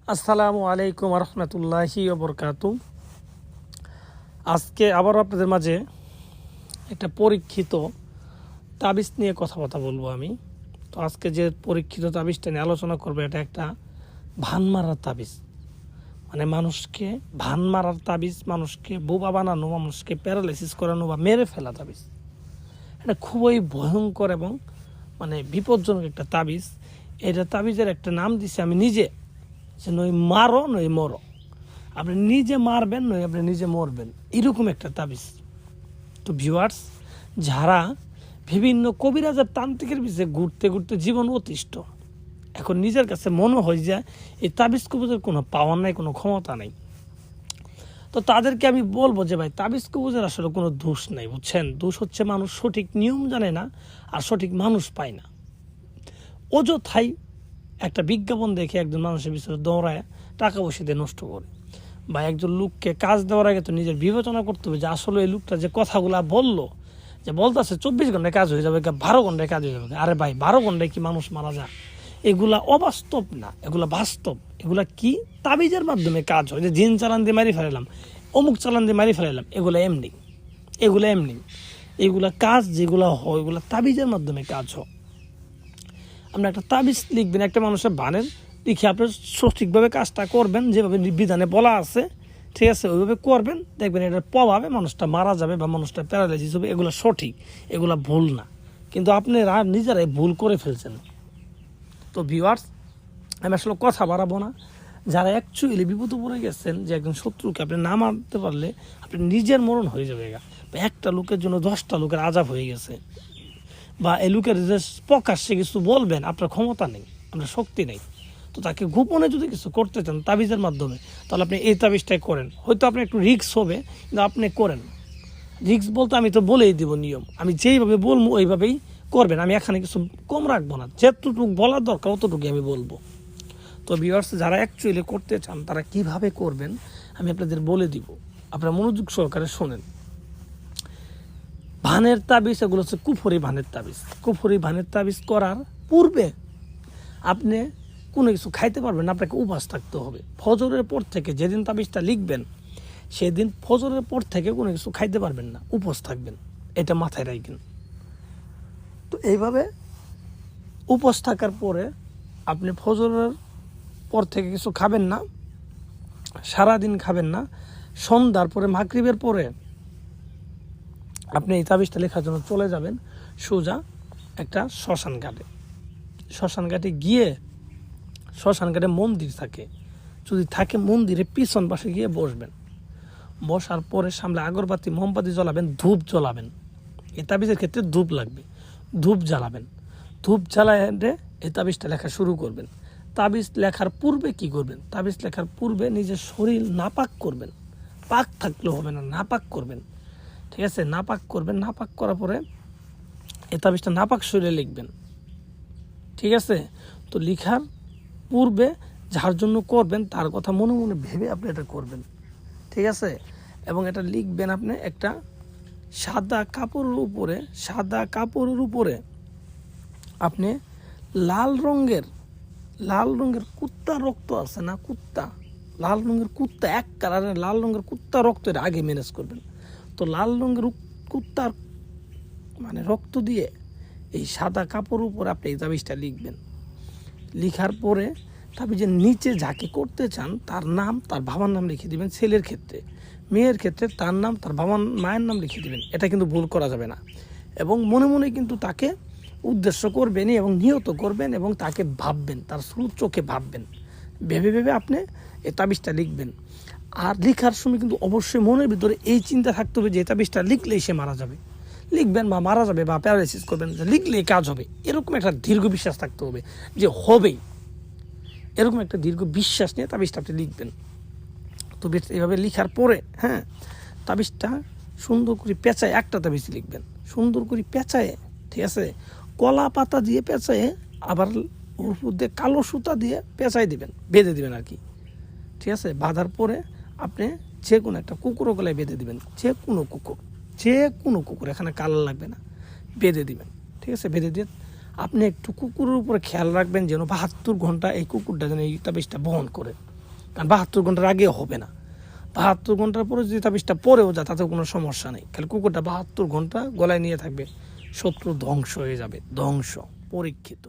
আসসালামু আলাইকুম রহমতুল্লাহি ওবরকাতু। আজকে আবারও আপনাদের মাঝে একটা পরীক্ষিত তাবিজ নিয়ে কথাবার্তা বলবো আমি। তো আজকে যে পরীক্ষিত তাবিজটা নিয়ে আলোচনা করবো, এটা একটা ভান মারার তাবিজ। মানে মানুষকে ভান মারার তাবিজ, মানুষকে বোবা বানানো, মানুষকে প্যারালাইসিস করানো বা মেরে ফেলা তাবিজ। এটা খুবই ভয়ঙ্কর এবং বিপজ্জনক একটা তাবিজ। এটা তাবিজের একটা নাম দিছি আমি নিজে, যে নই মারো নই মরো। আপনি নিজে মারবেন নই আপনি নিজে মরবেন, এরকম একটা তাবিজ। তো ভিউয়ার্স, যারা বিভিন্ন কবিরাজের তান্ত্রিকের পিছিয়ে ঘুরতে ঘুরতে জীবন অতিষ্ঠ, এখন নিজের কাছে মনে হয় যে এই তাবিজ কবুজের কোনো পাওয়ার নাই, কোনো ক্ষমতা নাই, তো তাদেরকে আমি বলবো যে ভাই, তাবিজ কবুজের আসলে কোনো দোষ নাই, বুঝছেন? দোষ হচ্ছে মানুষ সঠিক নিয়ম জানে না আর সঠিক মানুষ পায় না। অযথাই একটা বিজ্ঞাপন দেখে একজন মানুষের পিছনে দৌড়ায় টাকা পয়সা দিয়ে নষ্ট করে, বা একজন লোককে কাজ দেওয়ার আগে তো নিজের বিবেচনা করতে হবে যে আসলে এই লোকটা যে কথাগুলা বললো, যে বলতেছে 24 ঘন্টায় কাজ হয়ে যাবে, 12 ঘন্টায় কাজ হয়ে যাবে। আরে ভাই, 12 ঘন্টায় কি মানুষ মারা যায়? এগুলা অবাস্তব না, এগুলা বাস্তব। এগুলা কি তাবিজের মাধ্যমে কাজ হয়, যে জিন চালান দিয়ে মারি ফেলালাম, অমুক চালান দিয়ে মারি ফেলালাম, এগুলা এমনি। এগুলা কাজ যেগুলো হয়, এগুলা তাবিজের মাধ্যমে কাজ হয়। আপনি একটা তাবিজ লিখবেন, একটা মানুষের বানের লিখে আপনি সঠিকভাবে কাজটা করবেন, যেভাবে বিধানে বলা আছে, ঠিক আছে, ওইভাবে করবেন। দেখবেন এটার প্রভাবে মানুষটা মারা যাবে বা মানুষটা প্যারালাইসিস হবে। এগুলো সঠিক, এগুলো ভুল না, কিন্তু আপনারা নিজেরাই ভুল করে ফেলছেন। তো ভিউয়ার্স, আমি আসলে কথা বাড়াবো না। যারা অ্যাকচুয়ালি বিপদে পড়ে গেছেন, যে একজন শত্রুকে আপনি না মারতে পারলে আপনি নিজের মরণ হয়ে যাবে, বা একটা লোকের জন্য 10টা লোকের আজাব হয়ে গেছে, বা এই লোকের যে প্রকাশ্যে কিছু বলবেন, আপনার ক্ষমতা নেই, আপনার শক্তি নেই, তো তাকে গোপনে যদি কিছু করতে চান তাবিজের মাধ্যমে, তাহলে আপনি এই তাবিজটাই করেন। হয়তো আপনি একটু রিস্ক হবে, কিন্তু আপনি করেন। রিস্ক বলতে আমি তো বলেই দিব নিয়ম, আমি যেইভাবে বলবো ওইভাবেই করবেন। আমি এখানে কিছু কম রাখবো না, যেতটুকু বলার দরকার অতটুকুই আমি বলবো। তো ভিউয়ার্স, যারা অ্যাকচুয়ালি করতে চান তারা কিভাবে করবেন আমি আপনাদের বলে দিব, আপনারা মনোযোগ সহকারে শোনেন। ভানের তাবিজ, এগুলো হচ্ছে কুফরি ভানের তাবিজ। কুফরি ভানের তাবিজ করার পূর্বে আপনি কোনো কিছু খাইতে পারবেন না, আপনাকে উপবাস থাকতে হবে। ফজরের পর থেকে, যেদিন তাবিজটা লিখবেন সেদিন ফজরের পর থেকে কোনো কিছু খাইতে পারবেন না, উপবাস থাকবেন, এটা মাথায় রাখবেন। তো এইভাবে উপবাস থাকার পরে আপনি ফজরের পর থেকে কিছু খাবেন না, সারাদিন খাবেন না। সন্ধ্যার পরে, মাগরিবের পরে আপনি এই তাবিজটা লেখার জন্য চলে যাবেন সোজা একটা শ্মশান ঘাটে। শ্মশান ঘাটে গিয়ে, শ্মশান ঘাটে মন্দির থাকে, যদি থাকে মন্দিরে পিছন পাশে গিয়ে বসবেন। বসার পরে সামনে আগরবাতি মোমবাতি জ্বলাবেন, ধূপ জ্বলাবেন। এই তাবিজের ক্ষেত্রে ধূপ লাগবে, ধূপ জ্বালাবেন। ধূপ জ্বালায় এই তাবিজটা লেখা শুরু করবেন। তাবিজ লেখার পূর্বে কি করবেন? তাবিজ লেখার পূর্বে নিজের শরীর নাপাক করবেন। পাক থাকলেও হবে না, নাপাক করবেন, ঠিক আছে? নাপাক করবেন। নাপাক করার পরে এই তাবিজটা নাপাক শরীরে লিখবেন, ঠিক আছে? তো লিখার পূর্বে যার জন্য করবেন তার কথা মনে মনে ভেবে আপনি এটা করবেন, ঠিক আছে? এবং এটা লিখবেন আপনি একটা সাদা কাপড়ের উপরে আপনি লাল রঙের কুত্তা রক্ত আছে না, লাল রঙের কুত্তা, এক কালারের লাল রঙের কুত্তা রক্তের আগে ম্যানেজ করবেন। তো লাল রঙের কুত্তার রক্ত দিয়ে এই সাদা কাপড়ের উপর আপনি এই তাবিজটা লিখবেন। লিখার পরে তাবিজের নিচে যাকে করতে চান তার নাম, তার বাবার নাম লিখে দিবেন। ছেলের ক্ষেত্রে, মেয়ের ক্ষেত্রে তার নাম, তার মায়ের নাম লিখে দিবেন। এটা কিন্তু ভুল করা যাবে না। এবং মনে মনে কিন্তু তাকে উদ্দেশ্য করবেনই এবং নিয়ত করবেন, এবং তাকে ভাববেন, তার চোখে ভাববেন। ভেবে আপনি এই তাবিজটা লিখবেন। আর লিখার সময় কিন্তু অবশ্যই মনের ভিতরে এই চিন্তা থাকতে হবে যে এই তাবিজটা লিখলেই সে মারা যাবে। লিখবেন বা মারা যাবে বা প্যারালাইসিস করবেন, লিখলেই কাজ হবে, এরকম একটা দীর্ঘ বিশ্বাস থাকতে হবে যে হবেই। এরকম একটা দীর্ঘ বিশ্বাস নিয়ে তাবিজটা আপনি লিখবেন। তো এইভাবে লিখার পরে তাবিজটা সুন্দর করে পেঁচায়, একটা তাবিজ লিখবেন সুন্দর করে পেঁচায়, ঠিক আছে? কলা পাতা দিয়ে পেঁচায়, আবার ওর মধ্যে কালো সুতা দিয়ে পেঁচাই দিবেন, বেঁধে দিবেন আর কি, ঠিক আছে? বাঁধার পরে আপনি যে কোনো একটা কুকুরও গলায় বেঁধে দিবেন, যে কোনো কুকুর, এখানে কালার লাগবে না, বেঁধে দিবেন, ঠিক আছে? বেঁধে দিয়ে আপনি একটু কুকুরের উপরে খেয়াল রাখবেন যেন 72 ঘন্টা এই কুকুরটা যেন এই তাবিজটা বহন করে। কারণ 72 ঘন্টার আগে হবে না। 72 ঘন্টার পরে যদি তাবিজটা পরেও যায় তাতে কোনো সমস্যা নেই। খালি কুকুরটা 72 ঘন্টা গলায় নিয়ে থাকবে, শত্রু ধ্বংস হয়ে যাবে, ধ্বংস পরীক্ষিত।